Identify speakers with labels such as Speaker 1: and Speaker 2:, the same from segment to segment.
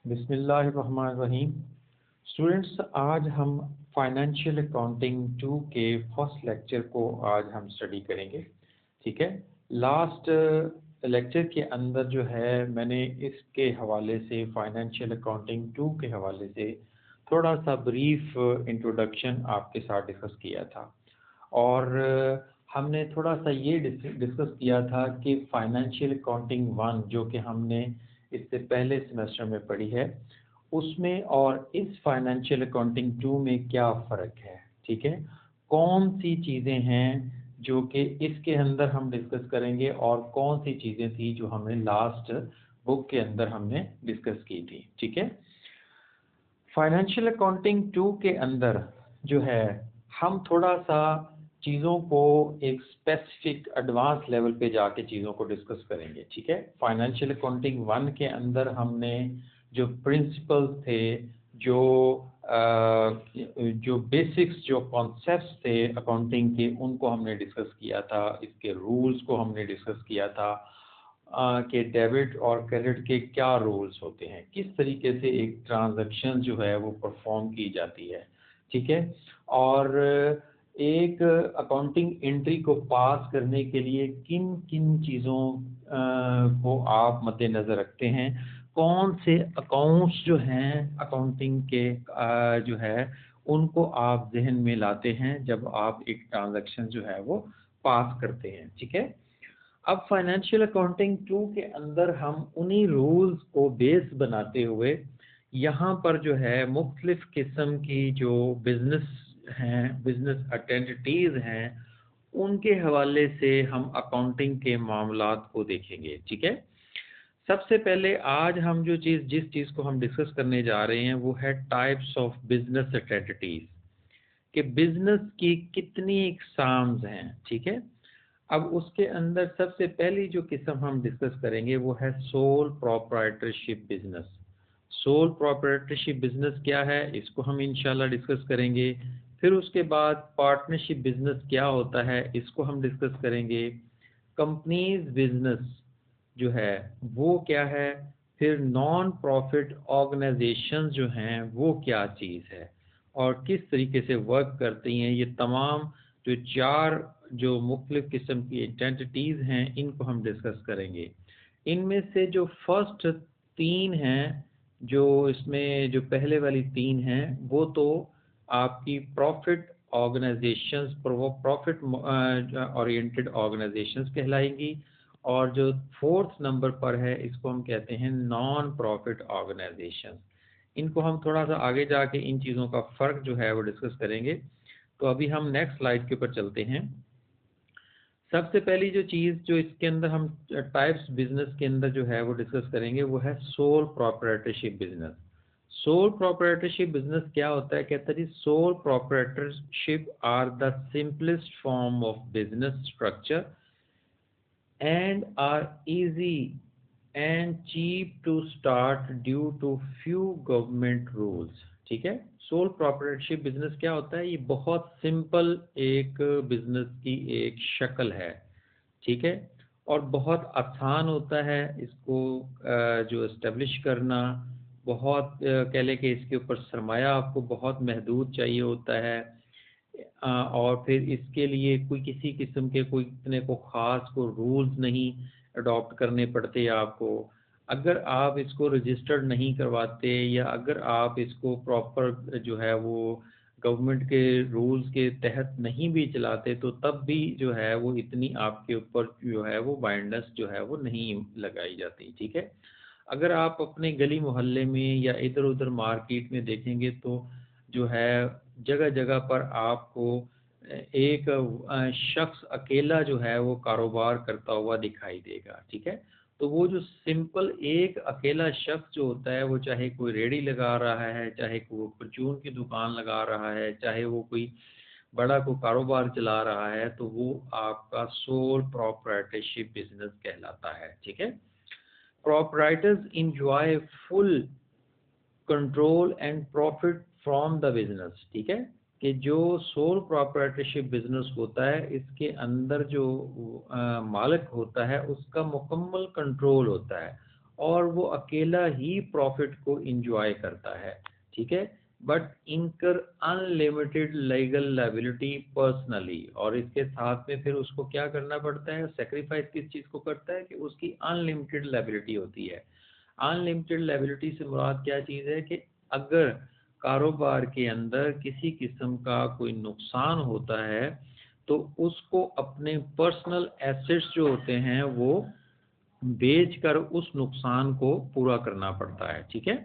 Speaker 1: بسم اللہ الرحمن الرحیم. اسٹوڈینٹس، آج ہم فائنینشیل اکاؤنٹنگ 2 کے فرسٹ لیکچر کو آج ہم اسٹڈی کریں گے. ٹھیک ہے. لاسٹ لیکچر کے اندر جو ہے میں نے اس کے حوالے سے فائنینشیل اکاؤنٹنگ 2 کے حوالے سے تھوڑا سا بریف انٹروڈکشن آپ کے ساتھ ڈسکس کیا تھا، اور ہم نے تھوڑا سا یہ ڈسکس کیا تھا کہ فائنینشیل اکاؤنٹنگ 1 جو کہ ہم نے اس سے پہلے سیمسٹر میں پڑھی ہے، اس میں اور اس فائنینشیل اکاؤنٹنگ 2 میں کیا فرق ہے. ٹھیک ہے. کون سی چیزیں ہیں جو کہ اس کے اندر ہم ڈسکس کریں گے، اور کون سی چیزیں تھی جو ہم نے لاسٹ بک کے اندر ہم نے ڈسکس کی تھی. ٹھیک ہے. فائنینشیل اکاؤنٹنگ 2 کے اندر جو ہے ہم تھوڑا سا چیزوں کو ایک اسپیسیفک ایڈوانس لیول پہ جا کے چیزوں کو ڈسکس کریں گے. ٹھیک ہے. فائنینشیل اکاؤنٹنگ 1 کے اندر ہم نے جو پرنسپلز تھے، جو بیسکس، جو کانسیپٹس تھے اکاؤنٹنگ کے، ان کو ہم نے ڈسکس کیا تھا. اس کے رولز کو ہم نے ڈسکس کیا تھا کہ ڈیبٹ اور کریڈٹ کے کیا رولز ہوتے ہیں، کس طریقے سے ایک ٹرانزیکشن جو ہے وہ پرفارم کی جاتی ہے. ٹھیک ہے. اور ایک اکاؤنٹنگ انٹری کو پاس کرنے کے لیے کن کن چیزوں کو آپ مد نظر رکھتے ہیں، کون سے اکاؤنٹس جو ہیں اکاؤنٹنگ کے جو ہے ان کو آپ ذہن میں لاتے ہیں جب آپ ایک ٹرانزیکشن جو ہے وہ پاس کرتے ہیں. ٹھیک ہے. اب فائنینشیل اکاؤنٹنگ 2 کے اندر ہم انہی رولز کو بیس بناتے ہوئے یہاں پر جو ہے مختلف قسم کی جو بزنس ہیں، بزنس ایٹنٹیز ہیں، ان کے حوالے سے ہم اکاؤنٹنگ کے معاملات کو دیکھیں گے. ٹھیک ہے. سب سے پہلے آج ہم جس چیز کو ہم ڈسکس کرنے جا رہے ہیں وہ ہے ٹائپس آف بزنس ایٹنٹیز، کہ بزنس کی کتنی اقسامز ہیں. ٹھیک ہے. اب اس کے اندر سب سے پہلی جو قسم ہم ڈسکس کریں گے وہ ہے sole proprietorship business. Sole proprietorship business کیا ہے، اس کو ہم انشاءاللہ ڈسکس کریں گے. پھر اس کے بعد پارٹنرشپ بزنس کیا ہوتا ہے، اس کو ہم ڈسکس کریں گے. کمپنیز بزنس جو ہے وہ کیا ہے، پھر نان پروفٹ آرگنائزیشن جو ہیں وہ کیا چیز ہے اور کس طریقے سے ورک کرتی ہیں. یہ تمام جو چار جو مختلف قسم کی ایڈنٹیز ہیں ان کو ہم ڈسکس کریں گے. ان میں سے جو فرسٹ 3 ہیں، جو اس میں جو پہلے والی 3 ہیں، وہ تو آپ کی profit organisations, profit oriented organisations کہلائیں گی. اور جو 4 نمبر پر ہے اس کو ہم کہتے ہیں نان پروفٹ آرگنائزیشن. ان کو ہم تھوڑا سا آگے جا کے ان چیزوں کا فرق جو ہے وہ ڈسکس کریں گے. تو ابھی ہم نیکسٹ سلائیڈ کے اوپر چلتے ہیں. سب سے پہلی جو چیز جو اس کے اندر ہم ٹائپس بزنس کے اندر جو ہے وہ ڈسکس کریں گے وہ ہے sole proprietorship business. Sole proprietorship business کیا ہوتا ہے، کہتا ہے جی sole proprietorship are the simplest form of business structure and are easy and cheap to start due to few government rules. ٹھیک ہے. سول پراپرٹرشپ بزنس کیا ہوتا ہے، یہ بہت سمپل ایک بزنس کی ایک شکل ہے. ٹھیک ہے. اور بہت آسان ہوتا ہے اس کو جو اسٹیبلش کرنا. بہت کہہ لیں کہ اس کے اوپر سرمایہ آپ کو بہت محدود چاہیے ہوتا ہے، اور پھر اس کے لیے کوئی کسی قسم کے کوئی اتنے کو خاص کو رولز نہیں اڈاپٹ کرنے پڑتے آپ کو. اگر آپ اس کو رجسٹرڈ نہیں کرواتے یا اگر آپ اس کو پراپر جو ہے وہ گورنمنٹ کے رولز کے تحت نہیں بھی چلاتے تو تب بھی جو ہے وہ اتنی آپ کے اوپر جو ہے وہ بائنڈنس جو ہے وہ نہیں لگائی جاتی. ٹھیک ہے. اگر آپ اپنے گلی محلے میں یا ادھر ادھر مارکیٹ میں دیکھیں گے تو جو ہے جگہ جگہ پر آپ کو ایک شخص اکیلا جو ہے وہ کاروبار کرتا ہوا دکھائی دے گا. ٹھیک ہے. تو وہ جو سمپل ایک اکیلا شخص جو ہوتا ہے وہ چاہے کوئی ریڑھی لگا رہا ہے، چاہے کوئی پرچون کی دکان لگا رہا ہے، چاہے وہ کوئی بڑا کوئی کاروبار چلا رہا ہے، تو وہ آپ کا سول پراپرائٹرشپ بزنس کہلاتا ہے. ٹھیک ہے. Proprietors enjoy full control and profit from the business. ٹھیک ہے. کہ جو سول پراپرٹرشپ بزنس ہوتا ہے اس کے اندر جو مالک ہوتا ہے اس کا مکمل کنٹرول ہوتا ہے اور وہ اکیلا ہی پروفٹ کو انجوائے کرتا ہے، ٹھیک ہے، but incur unlimited legal liability personally, اور اس کے ساتھ میں پھر اس کو کیا کرنا پڑتا ہے، سیکریفائس کس چیز کو کرتا ہے کہ اس کی انلمیٹڈ لائبلٹی ہوتی ہے۔ انلمیٹڈ لائبلٹی سے مراد کیا چیز ہے کہ اگر کاروبار کے اندر کسی قسم کا کوئی نقصان ہوتا ہے تو اس کو اپنے پرسنل ایسیٹس جو ہوتے ہیں وہ بیچ کر اس نقصان کو پورا کرنا پڑتا ہے، ٹھیک ہے۔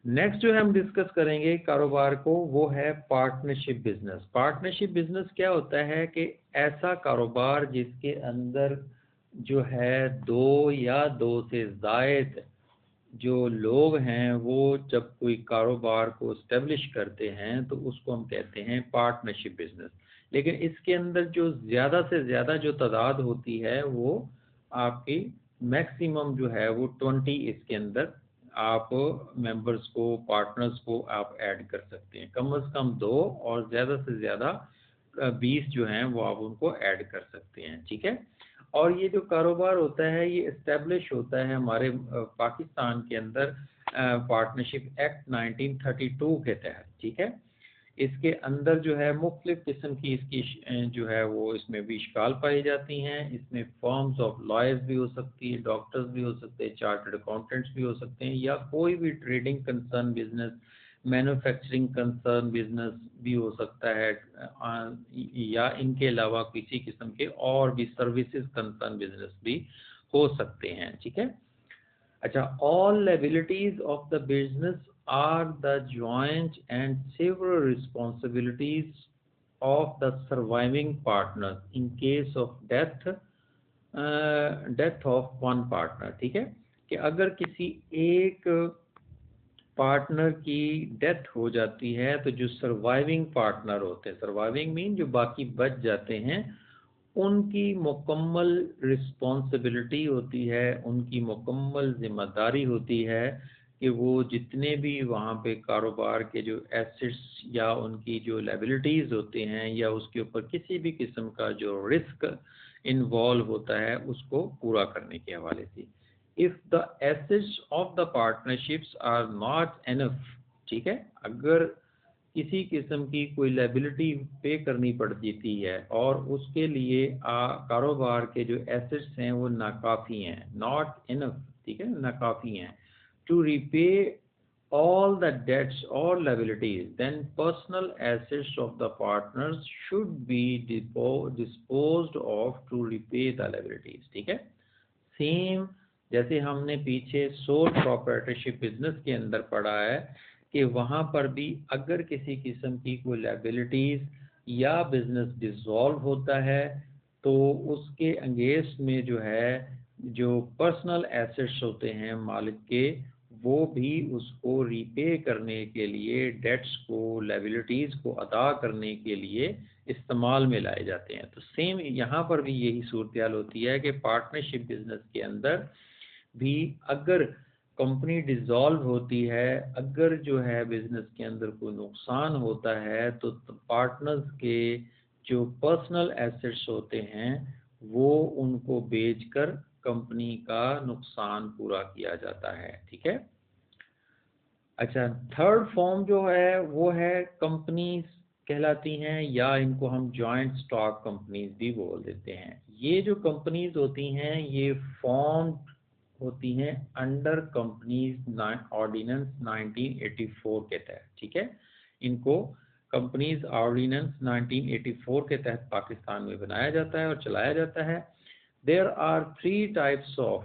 Speaker 1: نیکسٹ جو ہے ہم ڈسکس کریں گے کاروبار کو، وہ ہے پارٹنرشپ بزنس۔ پارٹنرشپ بزنس کیا ہوتا ہے کہ ایسا کاروبار جس کے اندر جو ہے دو یا دو سے زائد جو لوگ ہیں وہ جب کوئی کاروبار کو اسٹیبلش کرتے ہیں تو اس کو ہم کہتے ہیں پارٹنرشپ بزنس۔ لیکن اس کے اندر جو زیادہ سے زیادہ جو تعداد ہوتی ہے وہ آپ کی میکسیمم جو ہے وہ 20 اس کے اندر آپ ممبرس کو، پارٹنرز کو آپ ایڈ کر سکتے ہیں، کم از کم 2 اور زیادہ سے زیادہ 20 جو ہیں وہ آپ ان کو ایڈ کر سکتے ہیں، ٹھیک ہے۔ اور یہ جو کاروبار ہوتا ہے یہ اسٹیبلش ہوتا ہے ہمارے پاکستان کے اندر پارٹنرشپ ایکٹ 1932 کے تحت، ٹھیک ہے۔ اس کے اندر جو ہے مختلف قسم کی اس کی جو ہے وہ اس میں بھی اشکال پائی جاتی ہیں۔ اس میں فارمز آف لائرز بھی ہو سکتی ہے، ڈاکٹرز بھی ہو سکتے ہیں، چارٹرڈ اکاؤنٹنٹس بھی ہو سکتے ہیں، یا کوئی بھی trading concern business, manufacturing concern business بھی ہو سکتا ہے، یا ان کے علاوہ کسی قسم کے اور بھی سروسز کنسرن بزنس بھی ہو سکتے ہیں، ٹھیک ہے۔ اچھا، all liabilities of the business are the joint and several responsibilities of the surviving partners in case of death of one partner، ٹھیک ہے، کہ اگر کسی ایک پارٹنر کی ڈیتھ ہو جاتی ہے تو جو سروائیونگ پارٹنر ہوتے ہیں، سروائیونگ مین جو باقی بچ جاتے ہیں، ان کی مکمل رسپانسبلٹی ہوتی ہے، ان کی مکمل ذمہ داری ہوتی ہے کہ وہ جتنے بھی وہاں پہ کاروبار کے جو ایسٹس یا ان کی جو لائبلٹیز ہوتے ہیں یا اس کے اوپر کسی بھی قسم کا جو رسک انوالو ہوتا ہے اس کو پورا کرنے کے حوالے سے۔ if the assets of the partnerships are not enough، ٹھیک ہے، اگر کسی قسم کی کوئی لائبلٹی پے کرنی پڑ جاتی ہے اور اس کے لیے کاروبار کے جو ایسٹس ہیں وہ ناکافی ہیں، not enough، ٹھیک ہے، ناکافی ہیں to repay all the debts or liabilities, then personal assets of the partners should be disposed of to repay the liabilities، ٹھیک ہے۔ سیم جیسے ہم نے پیچھے سول پراپرٹرشپ بزنس کے اندر پڑھا ہے کہ وہاں پر بھی اگر کسی قسم کی کوئی لائبلٹیز یا بزنس ڈیزالو ہوتا ہے تو اس کے انگیس میں جو ہے جو پرسنل ایسٹس ہوتے ہیں مالک کے، وہ بھی اس کو ری پے کرنے کے لیے، ڈیٹس کو، لائبلٹیز کو ادا کرنے کے لیے استعمال میں لائے جاتے ہیں۔ تو سیم یہاں پر بھی یہی صورتحال ہوتی ہے کہ پارٹنرشپ بزنس کے اندر بھی اگر کمپنی ڈیزالو ہوتی ہے، اگر جو ہے بزنس کے اندر کوئی نقصان ہوتا ہے تو پارٹنرز کے جو پرسنل ایسٹس ہوتے ہیں وہ ان کو بیچ کر کمپنی کا نقصان پورا کیا جاتا ہے، ٹھیک ہے۔ اچھا، تھرڈ فارم جو ہے وہ ہے کمپنیز کہلاتی ہیں، یا ان کو ہم جوائنٹ سٹاک کمپنیز بھی بول دیتے ہیں۔ یہ جو کمپنیز ہوتی ہیں یہ فارم ہوتی ہیں انڈر کمپنیز آرڈیننس 1984 کے تحت، ٹھیک ہے۔ ان کو کمپنیز آرڈیننس 1984 کے تحت پاکستان میں بنایا جاتا ہے اور چلایا جاتا ہے۔ دیر آر 3 ٹائپس آف،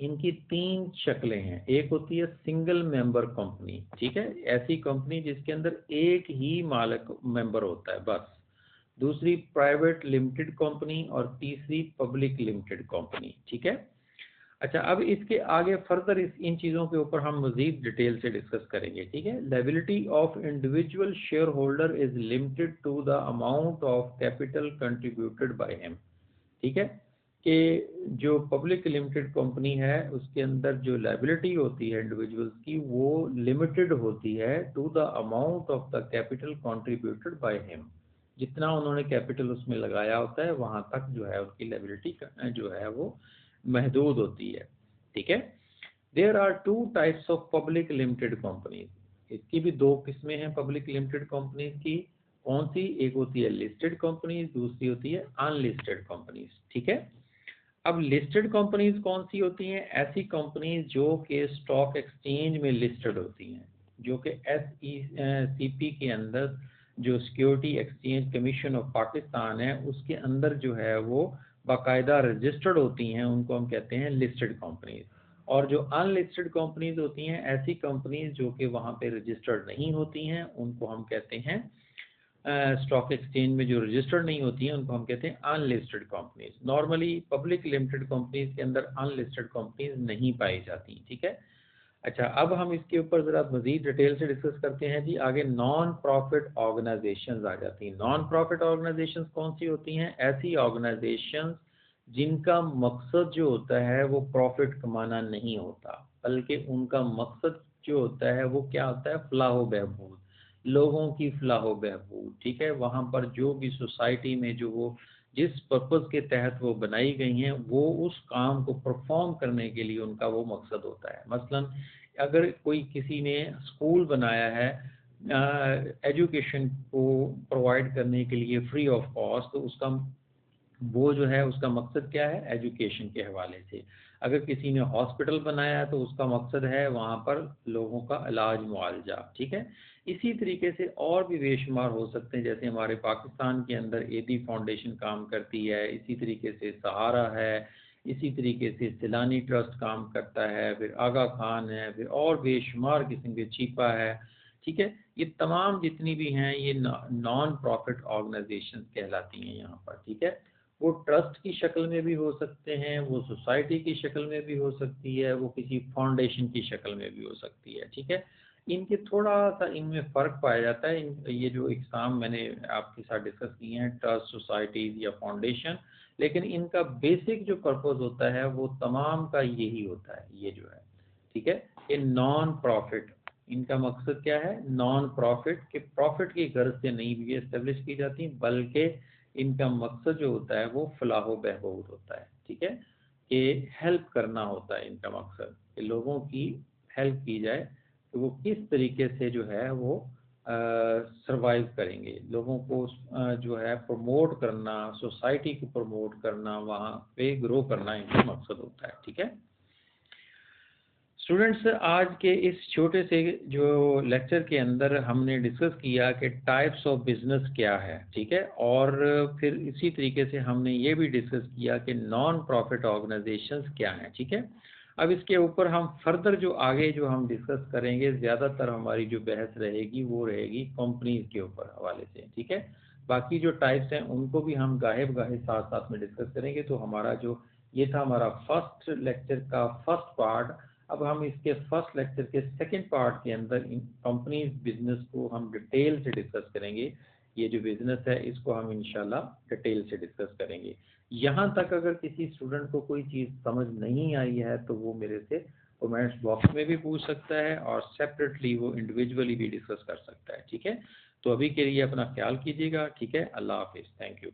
Speaker 1: ان کی 3 شکلیں ہیں۔ ایک ہوتی ہے سنگل ممبر کمپنی، ٹھیک ہے، ایسی کمپنی جس کے اندر ایک ہی مالک ممبر ہوتا ہے بس۔ دوسری پرائیویٹ لمیٹڈ کمپنی، اور تیسری پبلک لمیٹڈ کمپنی، ٹھیک ہے۔ اچھا، اب اس کے آگے فردر ان چیزوں کے اوپر ہم مزید ڈیٹیل سے ڈسکس کریں گے، ٹھیک ہے۔ Liability of individual shareholder is limited to the amount of capital contributed by him, ٹھیک ہے، کہ جو پبلک لمیٹڈ کمپنی ہے اس کے اندر جو لائبلٹی ہوتی ہے انڈیویجولز کی وہ لمیٹڈ ہوتی ہے to the amount of the capital contributed by him, جتنا انہوں نے کیپٹل اس میں لگایا ہوتا ہے وہاں تک جو ہے اس کی لائبلٹی جو ہے وہ محدود ہوتی ہے. ٹھیک ہے. There are two types of public limited companies. اس کی بھی دو قسمیں ہیں پبلک لمیٹڈ کمپنیز کی. کون سی؟ ایک ہوتی ہے لسٹڈ کمپنیز، دوسری ہوتی ہے ان لسٹڈ کمپنیز. ٹھیک ہے. اب لسٹڈ کمپنیز کون سی ہوتی ہیں؟ ایسی کمپنیز جو کہ اسٹاک ایکسچینج میں لسٹڈ ہوتی ہیں، جو کہ SECP کے اندر جو security exchange commission of Pakistan ہے اس کے اندر جو ہے وہ باقاعدہ رجسٹرڈ ہوتی ہیں، ان کو ہم کہتے ہیں لسٹڈ کمپنیز. اور جو ان لسٹڈ کمپنیز ہوتی ہیں، ایسی کمپنیز جو کہ وہاں پہ رجسٹرڈ نہیں ہوتی ہیں، ان کو ہم کہتے ہیں اسٹاک ایکسچینج میں جو رجسٹرڈ نہیں ہوتی ہیں ان کو ہم کہتے ہیں unlisted companies. Normally public limited companies کے اندر ان لسٹڈ کمپنیز نہیں پائی جاتی. ٹھیک ہے. اچھا، اب ہم اس کے اوپر ذرا مزید ڈیٹیل سے ڈسکس کرتے ہیں. جی آگے نان پروفٹ آرگنائزیشنز آ جاتی ہیں. نان پروفٹ آرگنائزیشنز کون سی ہوتی ہیں؟ ایسی آرگنائزیشنز جن کا مقصد جو ہوتا ہے وہ پروفٹ کمانا نہیں ہوتا، بلکہ ان کا مقصد جو ہوتا ہے وہ کیا ہوتا ہے؟ فلاح و بہبود، لوگوں کی فلاح و بہبود. ٹھیک ہے. وہاں پر جو بھی سوسائٹی میں جو وہ جس پرپز کے تحت وہ بنائی گئی ہیں وہ اس کام کو پرفارم کرنے کے لیے ان کا وہ مقصد ہوتا ہے. مثلا اگر کوئی کسی نے اسکول بنایا ہے ایجوکیشن کو پرووائڈ کرنے کے لیے فری آف کاسٹ، تو اس کا وہ جو ہے اس کا مقصد کیا ہے؟ ایجوکیشن کے حوالے سے. اگر کسی نے ہاسپٹل بنایا ہے تو اس کا مقصد ہے وہاں پر لوگوں کا علاج معالجہ. ٹھیک ہے. اسی طریقے سے اور بھی بے شمار ہو سکتے ہیں، جیسے ہمارے پاکستان کے اندر ایدی فاؤنڈیشن کام کرتی ہے، اسی طریقے سے سہارا ہے، اسی طریقے سے سیلانی ٹرسٹ کام کرتا ہے، پھر آغا خان ہے، پھر اور بے شمار قسم کے چیپا ہے. ٹھیک ہے. یہ تمام جتنی بھی ہیں یہ نان پروفٹ آرگنائزیشن کہلاتی ہیں یہاں پر. ٹھیک ہے. وہ ٹرسٹ کی شکل میں بھی ہو سکتے ہیں، وہ سوسائٹی کی شکل میں بھی ہو سکتی ہے، وہ کسی فاؤنڈیشن کی شکل میں بھی ہو سکتی ہے. ٹھیک ہے. ان کے تھوڑا سا ان میں فرق پایا جاتا ہے. یہ جو اقسام میں نے آپ کے ساتھ ڈسکس کیے ہیں، ٹرسٹ، سوسائٹیز یا فاؤنڈیشن، لیکن ان کا بیسک جو پرپز ہوتا ہے وہ تمام کا یہی ہوتا ہے. یہ جو ہے ٹھیک ہے، یہ نان پروفٹ، ان کا مقصد کیا ہے؟ نان پروفٹ، کہ پروفٹ کی غرض سے نہیں بھی اسٹیبلش کی جاتی، بلکہ ان کا مقصد جو ہوتا ہے وہ فلاح و بہبود ہوتا ہے. ٹھیک ہے. کہ ہیلپ کرنا ہوتا ہے ان کا مقصد، کہ لوگوں کی ہیلپ کی جائے کہ وہ کس طریقے سے جو ہے وہ سروائیو کریں گے. لوگوں کو جو ہے پروموٹ کرنا، سوسائٹی کو پروموٹ کرنا، وہاں پہ گرو کرنا ان کا مقصد ہوتا ہے. ٹھیک ہے. اسٹوڈینٹس، آج کے اس چھوٹے سے جو لیکچر کے اندر ہم نے ڈسکس کیا کہ ٹائپس آف بزنس کیا ہے. ٹھیک ہے. اور پھر اسی طریقے سے ہم نے یہ بھی ڈسکس کیا کہ نان پروفٹ آرگنائزیشنز کیا ہیں. ٹھیک ہے. اب اس کے اوپر ہم فردر جو آگے جو ہم ڈسکس کریں گے، زیادہ تر ہماری جو بحث رہے گی وہ رہے گی کمپنیز کے اوپر حوالے سے. ٹھیک ہے. باقی جو ٹائپس ہیں ان کو بھی ہم گاہے بگاہے ساتھ ساتھ میں ڈسکس کریں گے. تو ہمارا جو یہ تھا ہمارا فرسٹ لیکچر کا فرسٹ پارٹ. اب ہم اس کے فرسٹ لیکچر کے سیکنڈ پارٹ کے اندر ان کمپنیز بزنس کو ہم ڈیٹیل سے ڈسکس کریں گے. یہ جو بزنس ہے اس کو ہم انشاءاللہ ڈیٹیل سے ڈسکس کریں گے. یہاں تک اگر کسی اسٹوڈنٹ کو کوئی چیز سمجھ نہیں آئی ہے تو وہ میرے سے کمنٹس باکس میں بھی پوچھ سکتا ہے، اور سیپریٹلی وہ انڈیویجولی بھی ڈسکس کر سکتا ہے. ٹھیک ہے. تو ابھی کے لیے اپنا خیال کیجیے گا. ٹھیک ہے. اللہ حافظ. Thank you.